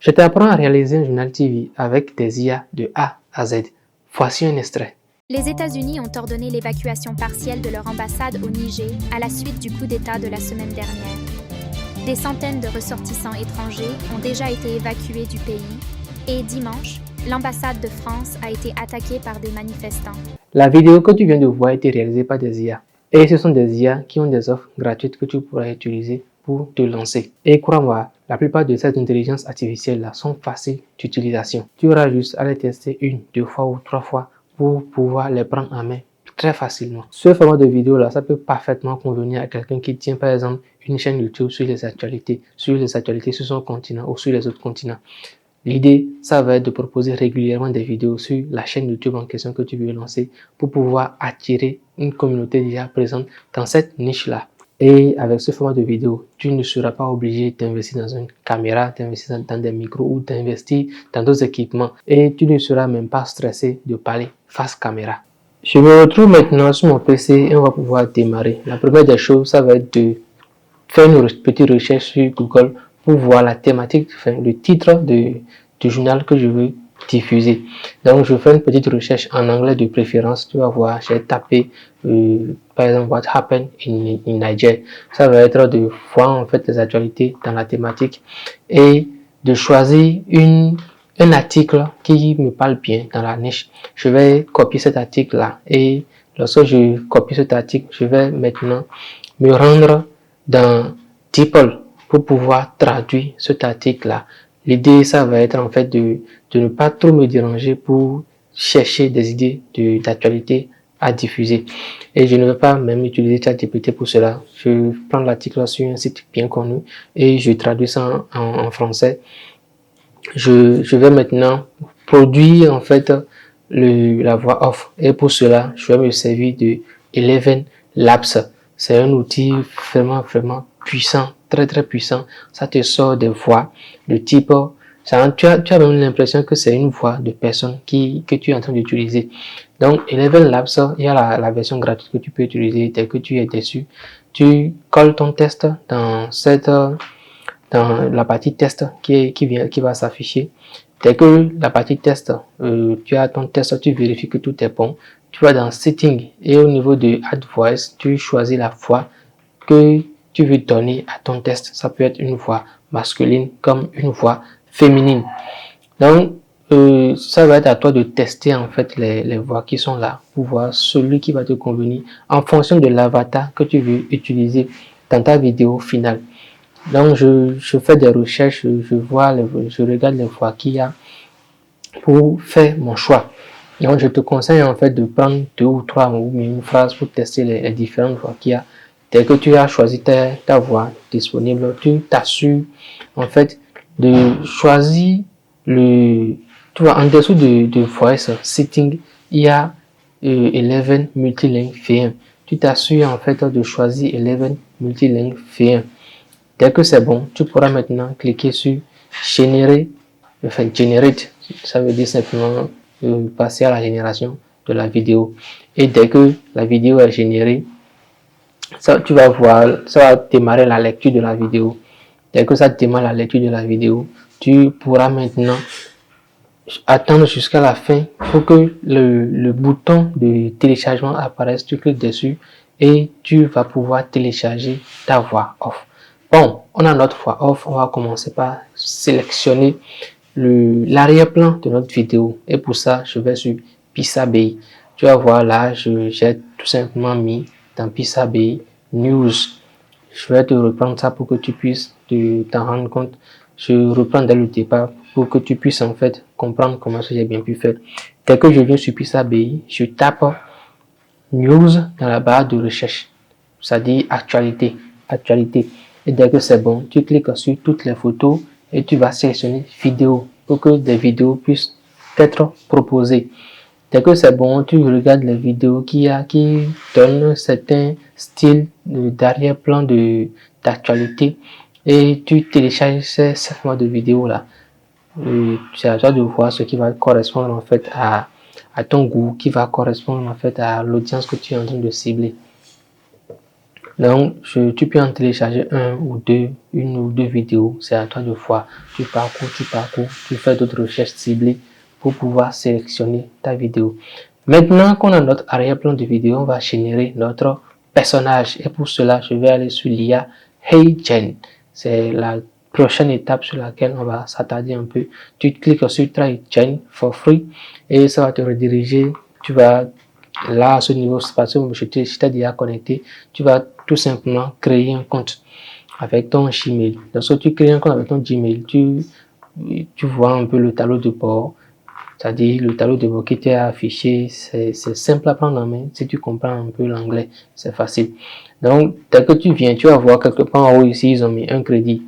Je t'apprends à réaliser un journal TV avec des IA de A à Z. Voici un extrait. Les États-Unis ont ordonné l'évacuation partielle de leur ambassade au Niger à la suite du coup d'État de la semaine dernière. Des centaines de ressortissants étrangers ont déjà été évacués du pays et dimanche, l'ambassade de France a été attaquée par des manifestants. La vidéo que tu viens de voir a été réalisée par des IA. Et ce sont des IA qui ont des offres gratuites que tu pourras utiliser pour te lancer. Et crois-moi, la plupart de ces intelligences artificielles-là sont faciles d'utilisation. Tu auras juste à les tester 1, 2 fois ou 3 fois pour pouvoir les prendre en main très facilement. Ce format de vidéo là, ça peut parfaitement convenir à quelqu'un qui tient par exemple une chaîne YouTube sur les actualités sur son continent ou sur les autres continents. L'idée, ça va être de proposer régulièrement des vidéos sur la chaîne YouTube en question que tu veux lancer pour pouvoir attirer une communauté déjà présente dans cette niche-là. Et avec ce format de vidéo, tu ne seras pas obligé d'investir dans une caméra, d'investir dans des micros ou d'investir dans d'autres équipements. Et tu ne seras même pas stressé de parler face caméra. Je me retrouve maintenant sur mon PC et on va pouvoir démarrer. La première des choses, ça va être de faire une petite recherche sur Google pour voir la thématique, le titre du journal que je veux diffuser. Donc, je fais une petite recherche en anglais de préférence. Tu vas voir, j'ai tapé par exemple What happened in Niger. Ça va être de voir en fait les actualités dans la thématique et de choisir un article qui me parle bien dans la niche. Je vais copier cet article là et lorsque je copie cet article, je vais maintenant me rendre dans DeepL pour pouvoir traduire cet article là. L'idée, ça va être en fait de ne pas trop me déranger pour chercher des idées d'actualité à diffuser. Et je ne vais pas même utiliser ChatGPT pour cela. Je prends l'article sur un site bien connu et je traduis ça en français. Je vais maintenant produire en fait la voix off. Et pour cela, je vais me servir de Eleven Labs. C'est un outil vraiment puissant, très puissant. Ça te sort des voix de type, tu as même l'impression que c'est une voix de personne que tu es en train d'utiliser. Donc, Eleven Labs, il y a la version gratuite que tu peux utiliser dès que tu es dessus. Tu colles ton test dans la partie test qui va s'afficher. Dès que la partie test, tu as ton test, tu vérifies que tout est bon. Tu vas dans Setting et au niveau de Add Voice, tu choisis la voix que tu veux donner à ton test. Ça peut être une voix masculine comme une voix féminine. Donc, ça va être à toi de tester en fait les voix qui sont là pour voir celui qui va te convenir en fonction de l'avatar que tu veux utiliser dans ta vidéo finale. Donc, je fais des recherches, je regarde les voix qu'il y a pour faire mon choix. Donc, je te conseille en fait de prendre 2 ou 3 ou une phrase pour tester les différentes voix qu'il y a. Dès que tu as choisi ta voix disponible, tu t'assures en fait de choisir tu vois, en dessous de voice setting, il y a Eleven Multilingue V1. Tu t'assures en fait de choisir Eleven Multilingue V1. Dès que c'est bon, tu pourras maintenant cliquer sur générer, generate, ça veut dire simplement passer à la génération de la vidéo. Et dès que la vidéo est générée, tu vas voir, ça va démarrer la lecture de la vidéo. Dès que ça démarre la lecture de la vidéo, tu pourras maintenant attendre jusqu'à la fin pour que le bouton de téléchargement apparaisse. Tu cliques dessus et tu vas pouvoir télécharger ta voix off. Bon, on a notre voix off. On va commencer par sélectionner l'arrière-plan de notre vidéo. Et pour ça, je vais sur Pixabay. Tu vas voir là, j'ai tout simplement mis dans Pixabay News. Je vais te reprendre ça pour que tu puisses t'en rendre compte. Je reprends dès le départ pour que tu puisses en fait comprendre comment j'ai bien pu faire. Dès que je viens sur Pixabay, je tape News dans la barre de recherche. Ça dit actualité. Et dès que c'est bon, tu cliques sur toutes les photos et tu vas sélectionner vidéo pour que des vidéos puissent être proposées. Dès que c'est bon, tu regardes les vidéos qui donnent un certain style d'arrière-plan d'actualité et tu télécharges ces segments de vidéos là. C'est à toi de voir ce qui va correspondre en fait à ton goût, qui va correspondre en fait à l'audience que tu es en train de cibler. Donc, tu peux en télécharger une ou deux vidéos. C'est à toi de voir. Tu parcours, tu fais d'autres recherches ciblées pour pouvoir sélectionner ta vidéo. Maintenant qu'on a notre arrière-plan de vidéo, on va générer notre personnage. Et pour cela, je vais aller sur l'IA HeyGen. C'est la prochaine étape sur laquelle on va s'attarder un peu. Tu cliques sur Try Gen for free et ça va te rediriger. Tu vas là, à ce niveau, parce que je t'ai déjà connecté, tu vas tout simplement créer un compte avec ton Gmail. Donc, si tu crées un compte avec ton Gmail, tu vois un peu le tableau de bord, c'est-à-dire le tableau de bord qui t'est affiché. C'est simple à prendre en main. Si tu comprends un peu l'anglais, c'est facile. Donc, dès que tu viens, tu vas voir quelque part en haut ici, ils ont mis un crédit.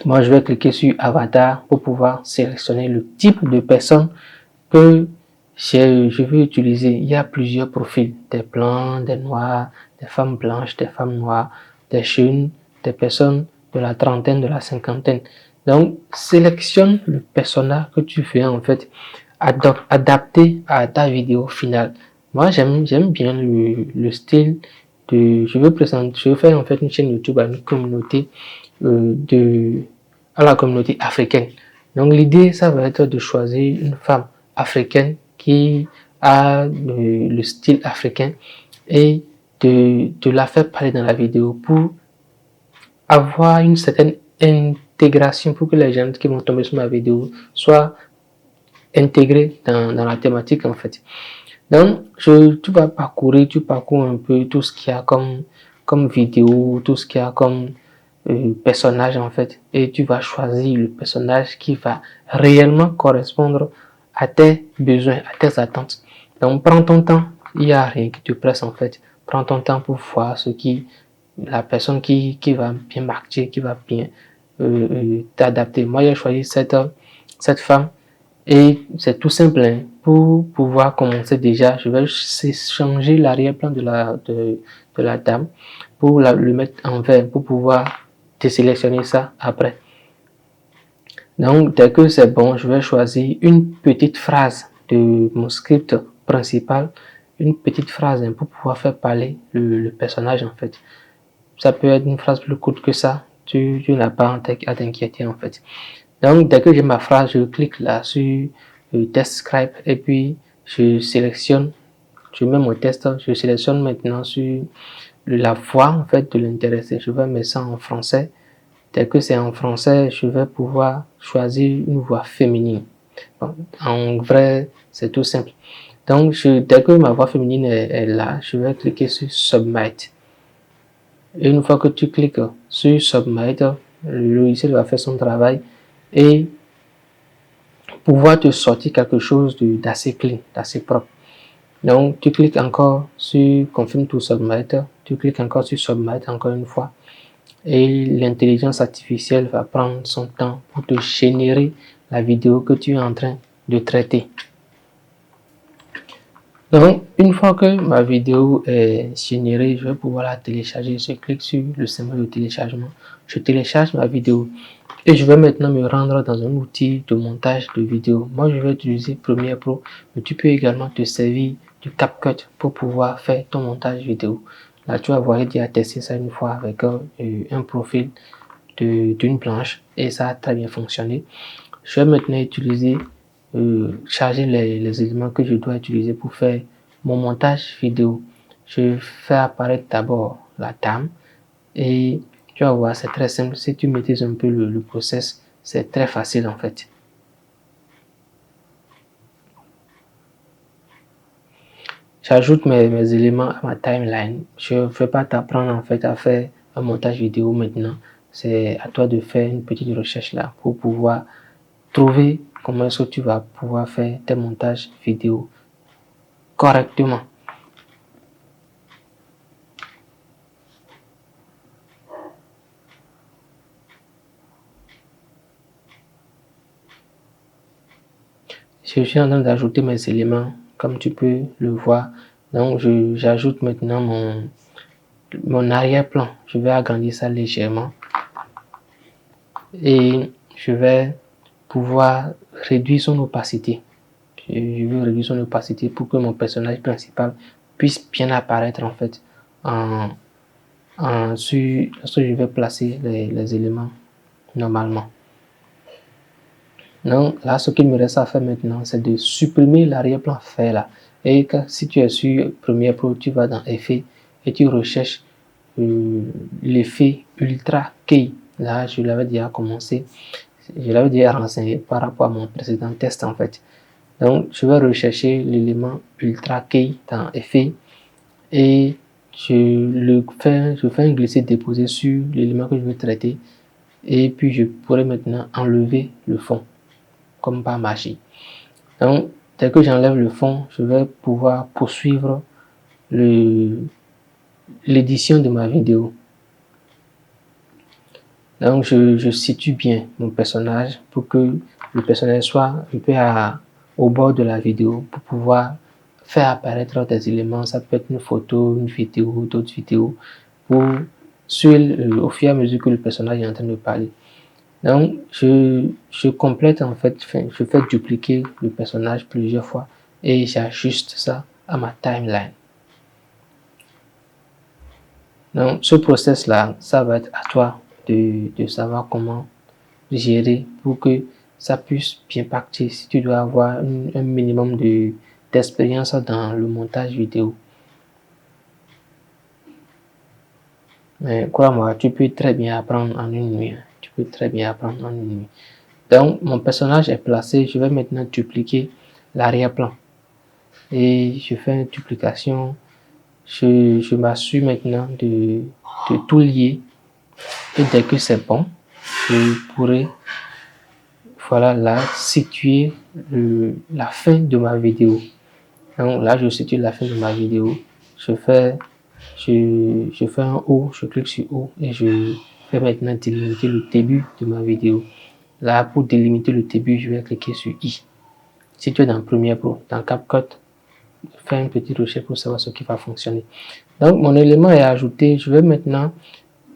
Moi, je vais cliquer sur Avatar pour pouvoir sélectionner le type de personne que je veux utiliser. Il y a plusieurs profils, des blancs, des noirs, des femmes blanches, des femmes noires, des jeunes, des personnes de la trentaine, de la cinquantaine. Donc, sélectionne le personnage que tu veux en fait adapté à ta vidéo finale. Moi, j'aime bien le style de... Je veux faire en fait une chaîne YouTube à une communauté à la communauté africaine. Donc, l'idée, ça va être de choisir une femme africaine qui a le style africain et de la faire parler dans la vidéo pour avoir une certaine intégration, pour que les gens qui vont tomber sur ma vidéo soient intégrés dans la thématique en fait. Donc, tu vas parcourir, tu parcours un peu tout ce qu'il y a comme vidéo, tout ce qu'il y a comme personnage en fait, et tu vas choisir le personnage qui va réellement correspondre à tes besoins, à tes attentes. Donc, prends ton temps, il n'y a rien qui te presse en fait. Prends ton temps pour voir la personne qui va bien marcher, qui va bien t'adapter. Moi, j'ai choisi cette femme et c'est tout simple. Hein. Pour pouvoir commencer déjà, je vais changer l'arrière-plan de la dame pour le mettre en vert pour pouvoir désélectionner ça après. Donc, dès que c'est bon, je vais choisir une petite phrase de mon script principal, une petite phrase hein, pour pouvoir faire parler le personnage en fait. Ça peut être une phrase plus courte que ça, tu n'as pas à t'inquiéter en fait. Donc, dès que j'ai ma phrase, je clique là sur test scribe et puis je sélectionne, je mets mon test, je sélectionne maintenant sur la voix en fait de l'intéressé. Je vais mettre ça en français. Dès que c'est en français, je vais pouvoir choisir une voix féminine. Bon, en vrai, c'est tout simple. Donc, dès que ma voix féminine est là, je vais cliquer sur Submit. Et une fois que tu cliques sur Submit, le logiciel va faire son travail et pouvoir te sortir quelque chose d'assez clean, d'assez propre. Donc, tu cliques encore sur Confirm to Submit, tu cliques encore sur Submit encore une fois et l'intelligence artificielle va prendre son temps pour te générer la vidéo que tu es en train de traiter. Donc, une fois que ma vidéo est générée, je vais pouvoir la télécharger. Je clique sur le symbole de téléchargement. Je télécharge ma vidéo et je vais maintenant me rendre dans un outil de montage de vidéo. Moi, je vais utiliser Premiere Pro, mais tu peux également te servir du CapCut pour pouvoir faire ton montage vidéo. Là, tu vas voir, j'ai déjà testé ça une fois avec un profil d'une planche et ça a très bien fonctionné. Je vais maintenant charger les éléments que je dois utiliser pour faire mon montage vidéo. Je fais apparaître d'abord la dame et tu vas voir, c'est très simple. Si tu maîtrises un peu le process, c'est très facile en fait. J'ajoute mes éléments à ma timeline. Je ne vais pas t'apprendre en fait à faire un montage vidéo maintenant. C'est à toi de faire une petite recherche là pour pouvoir trouver comment est-ce que tu vas pouvoir faire tes montages vidéo correctement. Je suis en train d'ajouter mes éléments comme tu peux le voir. Donc j'ajoute maintenant mon arrière-plan. Je vais agrandir ça légèrement et je vais pouvoir réduire son opacité. Je vais réduire son opacité pour que mon personnage principal puisse bien apparaître en fait en lorsque je vais placer les éléments normalement. Donc là, ce qu'il me reste à faire maintenant, c'est de supprimer l'arrière-plan fait là. Et si tu es sur Premiere Pro, tu vas dans Effet et tu recherches l'effet Ultra Key. Là, je l'avais déjà commencé. Je l'avais déjà renseigné par rapport à mon précédent test en fait. Donc, je vais rechercher l'élément Ultra Key dans Effet et je fais un glisser-déposer sur l'élément que je veux traiter. Et puis, je pourrais maintenant enlever le fond, comme par magie. Donc, dès que j'enlève le fond, je vais pouvoir poursuivre l'édition de ma vidéo. Donc, je situe bien mon personnage pour que le personnage soit un peu au bord de la vidéo pour pouvoir faire apparaître des éléments. Ça peut être une photo, une vidéo, d'autres vidéos, pour suivre au fur et à mesure que le personnage est en train de parler. Donc, je complète en fait, je fais dupliquer le personnage plusieurs fois et j'ajuste ça à ma timeline. Donc, ce process-là, ça va être à toi de savoir comment gérer pour que ça puisse bien partir si tu dois avoir un minimum d'expérience dans le montage vidéo. Mais crois-moi, tu peux très bien apprendre en une nuit. Tu peux très bien apprendre en une nuit. Donc, mon personnage est placé. Je vais maintenant dupliquer l'arrière-plan. Et je fais une duplication. Je m'assure maintenant de tout lier. Et dès que c'est bon, je pourrai, voilà, là, situer la fin de ma vidéo. Donc là, je situe la fin de ma vidéo. Je fais un O, je clique sur O et je vais maintenant délimiter le début de ma vidéo. Là, pour délimiter le début, je vais cliquer sur I. Si tu es dans Premiere Pro, dans CapCut, fais une petite recherche pour savoir ce qui va fonctionner. Donc, mon élément est ajouté. Je vais maintenant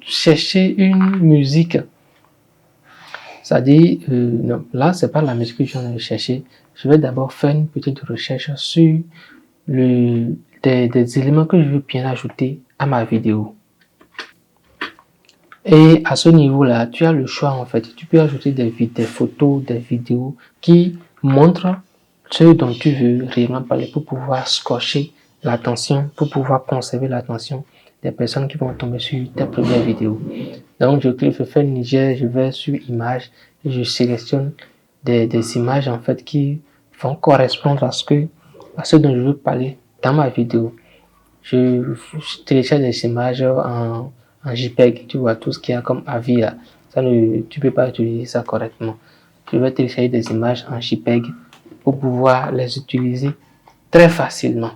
chercher une musique. C'est-à-dire, non, là, c'est pas la musique que je viens de chercher. Je vais d'abord faire une petite recherche sur des éléments que je veux bien ajouter à ma vidéo. Et à ce niveau-là, tu as le choix en fait. Tu peux ajouter des photos, des vidéos qui montrent ce dont tu veux réellement parler pour pouvoir scotcher l'attention, pour pouvoir conserver l'attention des personnes qui vont tomber sur ta première vidéo. Donc, je fais Niger, je vais sur images et je sélectionne des images en fait qui vont correspondre à ce dont je veux parler dans ma vidéo. Je télécharge des images en JPEG, tu vois, tout ce qu'il y a comme avis là, tu peux pas utiliser ça correctement. Je vais télécharger des images en JPEG pour pouvoir les utiliser très facilement.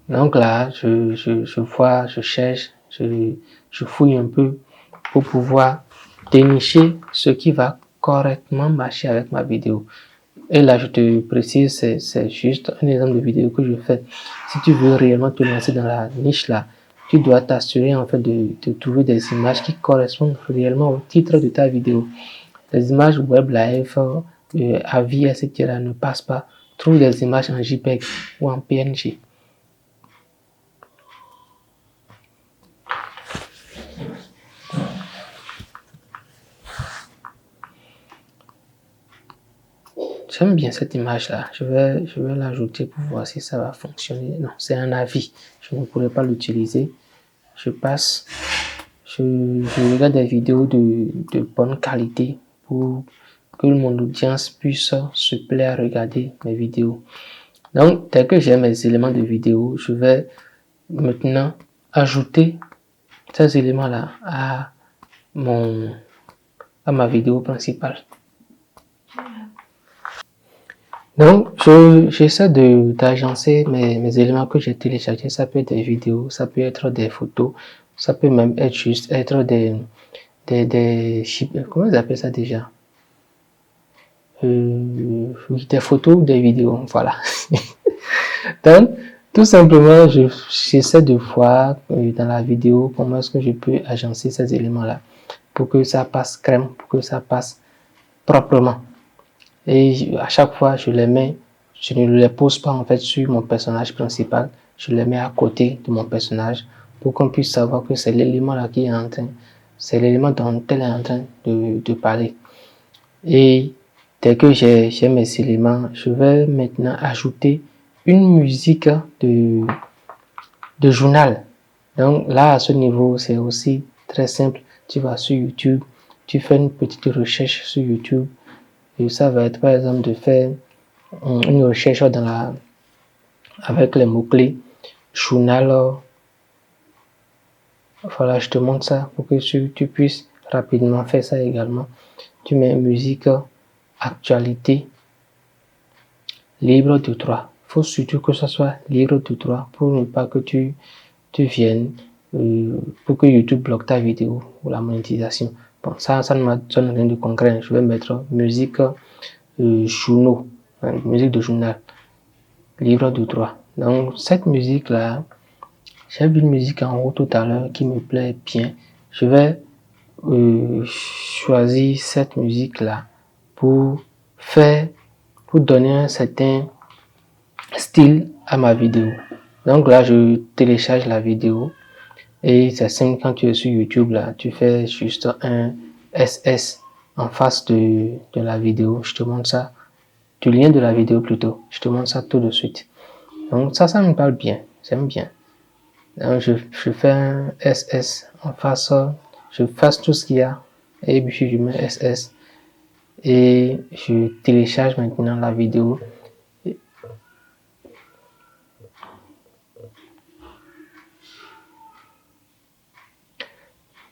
Donc là, je vois, je cherche, je fouille un peu pour pouvoir dénicher ce qui va correctement marcher avec ma vidéo. Et là, je te précise, c'est juste un exemple de vidéo que je fais. Si tu veux réellement te lancer dans la niche là, tu dois t'assurer en fait de trouver des images qui correspondent réellement au titre de ta vidéo. Les images web live, avis, etc. ne passent pas. Trouve des images en JPEG ou en PNG. J'aime bien cette image là, je vais l'ajouter pour voir si ça va fonctionner. Non, c'est un avis, je ne pourrais pas l'utiliser. Je passe, je regarde des vidéos de bonne qualité pour que mon audience puisse se plaire à regarder mes vidéos. Donc, dès que j'ai mes éléments de vidéo, je vais maintenant ajouter ces éléments là à ma vidéo principale. Donc, j'essaie d'agencer mes éléments que j'ai téléchargés. Ça peut être des vidéos, ça peut être des photos, ça peut même être juste être des comment ils appellent ça déjà? Des photos ou des vidéos, voilà. Donc, tout simplement, j'essaie de voir dans la vidéo comment est-ce que je peux agencer ces éléments-là pour que ça passe crème, pour que ça passe proprement. Et à chaque fois, je ne les pose pas en fait sur mon personnage principal, je les mets à côté de mon personnage pour qu'on puisse savoir que c'est l'élément là qui est en train, c'est l'élément dont elle est en train de parler. Et dès que j'ai mes éléments, je vais maintenant ajouter une musique de journal. Donc là, à ce niveau, c'est aussi très simple. Tu vas sur YouTube, tu fais une petite recherche sur YouTube. Et ça va être par exemple de faire une recherche avec les mots-clés journal. Voilà, je te montre ça pour que tu puisses rapidement faire ça également. Tu mets musique, actualité, libre de droit. Il faut surtout que ça soit libre de droit pour ne pas que tu viennes, pour que YouTube bloque ta vidéo ou la monétisation. Bon, ça ne m'a rien de concret. Je vais mettre musique journaux, musique de journal, libre de droit. Donc, cette musique-là, j'ai vu une musique en haut tout à l'heure qui me plaît bien. Je vais choisir cette musique-là pour donner un certain style à ma vidéo. Donc là, je télécharge la vidéo et c'est simple, quand tu es sur YouTube, là, tu fais juste un SS en face de la vidéo. Je te montre ça, du lien de la vidéo plutôt. Je te montre ça tout de suite. Donc ça me parle bien, j'aime bien. Donc je fais un SS en face, je fasse tout ce qu'il y a et puis je mets SS et je télécharge maintenant la vidéo.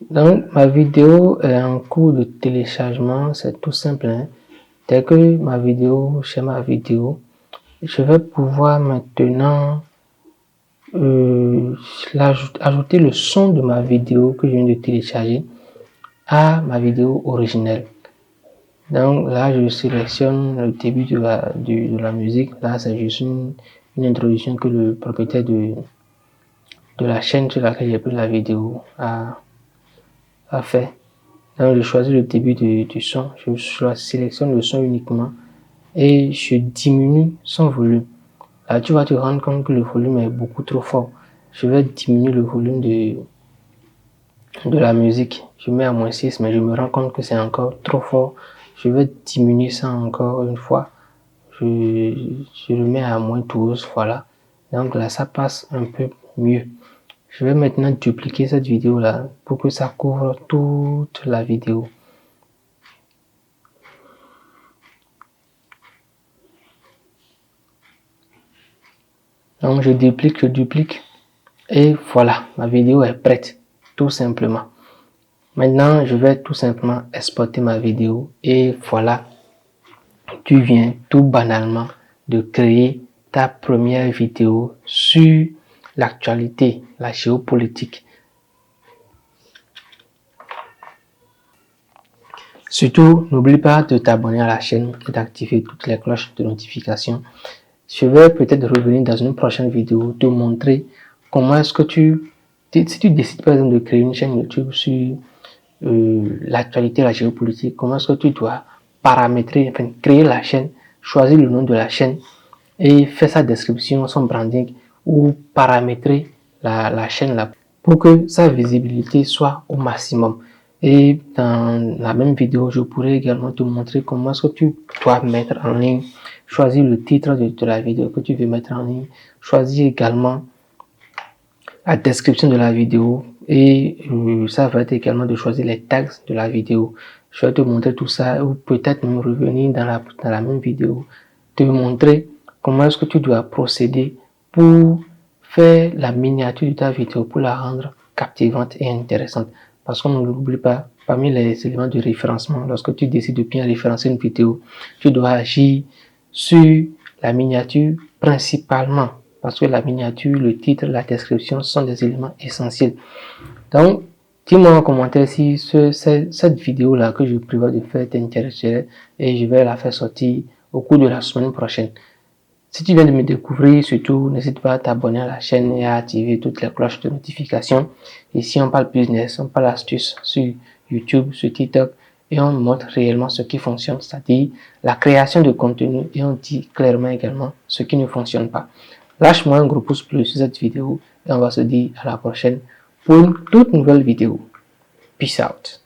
Donc ma vidéo est en cours de téléchargement, c'est tout simple. Hein. Dès que j'ai ma vidéo, je vais pouvoir maintenant ajouter le son de ma vidéo que je viens de télécharger à ma vidéo originelle. Donc là, je sélectionne le début de la musique. Là, c'est juste une introduction que le propriétaire de la chaîne sur laquelle j'ai pris la vidéo a fait. Donc, je choisis le début du son. Je sélectionne le son uniquement et je diminue son volume. Là, tu vas te rendre compte que le volume est beaucoup trop fort. Je vais diminuer le volume de la musique. Je mets à -6, mais je me rends compte que c'est encore trop fort. Je vais diminuer ça encore une fois. Je le mets à -12, voilà. Donc là, ça passe un peu mieux. Je vais maintenant dupliquer cette vidéo là pour que ça couvre toute la vidéo. Donc je duplique et voilà, ma vidéo est prête, tout simplement. Maintenant, je vais tout simplement exporter ma vidéo et voilà, tu viens tout banalement de créer ta première vidéo sur l'actualité, la géopolitique. Surtout, n'oublie pas de t'abonner à la chaîne et d'activer toutes les cloches de notification. Je vais peut-être revenir dans une prochaine vidéo te montrer comment est-ce que si tu décides par exemple de créer une chaîne YouTube sur l'actualité, la géopolitique, comment est-ce que tu dois paramétrer, enfin créer la chaîne, choisir le nom de la chaîne et faire sa description, son branding ou paramétrer la chaîne là pour que sa visibilité soit au maximum. Et dans la même vidéo, je pourrais également te montrer comment est-ce que tu dois mettre en ligne, choisir le titre de la vidéo que tu veux mettre en ligne, choisir également la description de la vidéo et ça va être également de choisir les tags de la vidéo. Je vais te montrer tout ça ou peut-être même revenir dans la même vidéo, te montrer comment est-ce que tu dois procéder pour faire la miniature de ta vidéo pour la rendre captivante et intéressante. Parce qu'on ne l'oublie pas, parmi les éléments de référencement, lorsque tu décides de bien référencer une vidéo, tu dois agir sur la miniature principalement. Parce que la miniature, le titre, la description sont des éléments essentiels. Donc, dis-moi en commentaire si cette vidéo-là que je prévois de faire t'intéresserait et je vais la faire sortir au cours de la semaine prochaine. Si tu viens de me découvrir, surtout, n'hésite pas à t'abonner à la chaîne et à activer toutes les cloches de notification. Ici, on parle business, on parle astuces sur YouTube, sur TikTok et on montre réellement ce qui fonctionne, c'est-à-dire la création de contenu et on dit clairement également ce qui ne fonctionne pas. Lâche-moi un gros pouce bleu sur cette vidéo et on va se dire à la prochaine pour une toute nouvelle vidéo. Peace out.